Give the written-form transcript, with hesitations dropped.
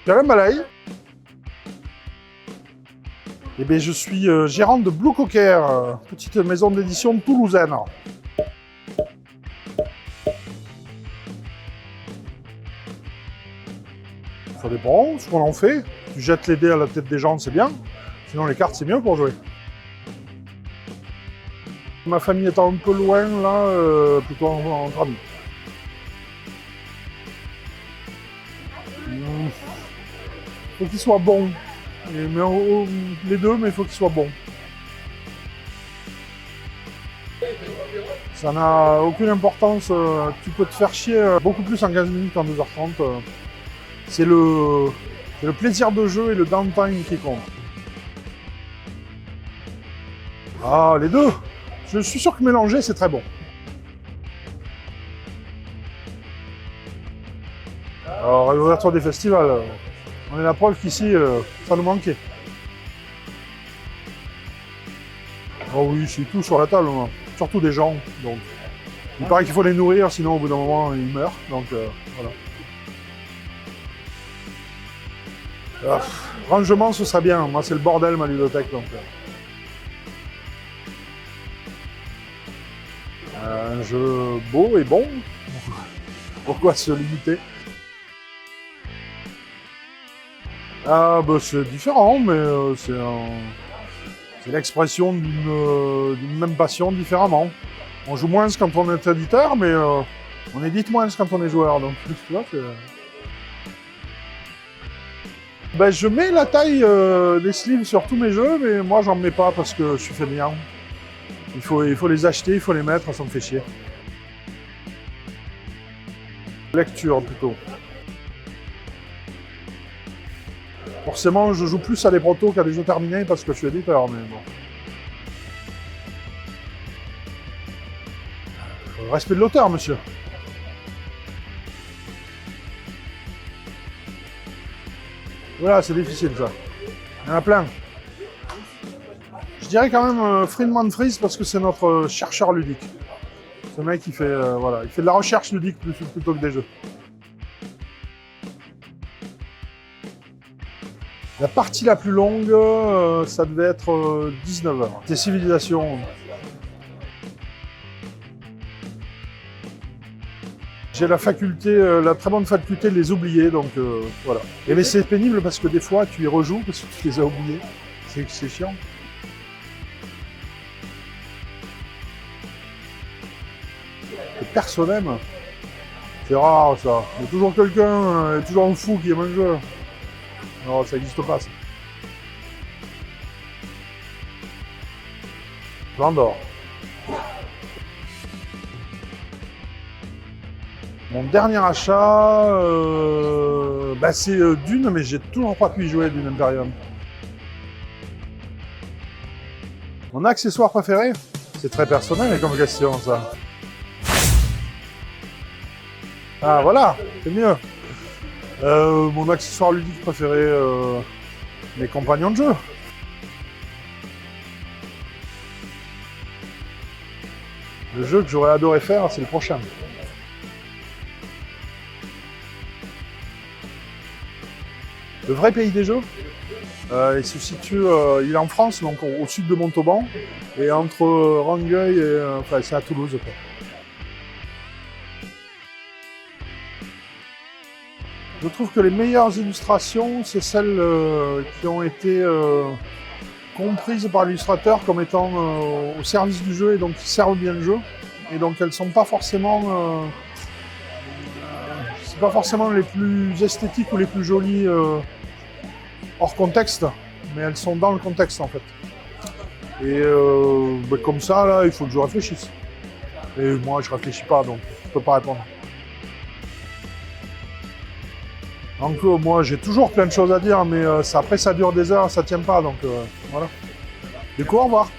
Karim Balaï. Eh bien, je suis gérant de Blue Cocker, petite maison d'édition toulousaine. Ça dépend ce qu'on en fait. Tu jettes les dés à la tête des gens, c'est bien. Sinon, les cartes, c'est mieux pour jouer. Ma famille étant un peu loin, là, plutôt entre amis. Faut qu'il soit bon. Les deux, mais il faut qu'il soit bon. Ça n'a aucune importance. Tu peux te faire chier beaucoup plus en 15 minutes qu'en 2h30. C'est le plaisir de jeu et le downtime qui compte. Ah, les deux. Je suis sûr que mélanger, c'est très bon. Alors, à l'ouverture des festivals, on est la preuve qu'ici, ça nous manquait. Oh oui, c'est tout sur la table, moi. Surtout des gens. Donc, il paraît qu'il faut les nourrir, sinon au bout d'un moment, ils meurent. Donc, voilà. Rangement, ce serait bien. Moi, c'est le bordel, ma ludothèque. Donc, un jeu beau et bon. Pourquoi se limiter? Ah, bah, c'est différent, mais c'est l'expression d'une même passion différemment. On joue moins quand on est éditeur, mais on édite moins quand on est joueur. Donc, tu vois, ben, je mets la taille des sleeves sur tous mes jeux, mais moi, j'en mets pas parce que je suis fainéant. Il faut les acheter, il faut les mettre, ça me fait chier. Lecture, plutôt. Forcément, je joue plus à des protos qu'à des jeux terminés parce que je suis éditeur, mais bon. Respect de l'auteur, monsieur. Voilà, c'est difficile, ça. Il y en a plein. Je dirais quand même Friedman Fries parce que c'est notre chercheur ludique. Ce mec, il fait, voilà, il fait de la recherche ludique plutôt que des jeux. La partie la plus longue, ça devait être 19 heures. C'est Civilisation. J'ai la faculté, la très bonne faculté de les oublier, donc voilà. Mais c'est pénible parce que des fois, tu y rejoues parce que tu les as oubliés. C'est chiant. Et personne n'aime. C'est rare, ça. Il y a toujours quelqu'un, toujours un fou qui aime un jeu. Non, ça n'existe pas, ça. J'endors. Mon dernier achat, bah c'est Dune, mais j'ai toujours pas pu y jouer Dune Imperium. Mon accessoire préféré? C'est très personnel comme question, ça. Ah voilà, c'est mieux. Mon accessoire ludique préféré, mes compagnons de jeu. Le jeu que j'aurais adoré faire, c'est le prochain. Le vrai pays des jeux, il se situe, il est en France, donc au sud de Montauban, et entre Rangueil et, enfin c'est à Toulouse, quoi. Je trouve que les meilleures illustrations, c'est celles qui ont été comprises par l'illustrateur comme étant au service du jeu et donc qui servent bien le jeu. Et donc elles sont pas forcément, c'est pas forcément les plus esthétiques ou les plus jolies hors contexte, mais elles sont dans le contexte en fait. Et bah, comme ça, là, il faut que je réfléchisse. Et moi, je réfléchis pas, donc je peux pas répondre. Donc moi j'ai toujours plein de choses à dire, mais après ça dure des heures, ça tient pas, donc voilà. Du coup, au revoir.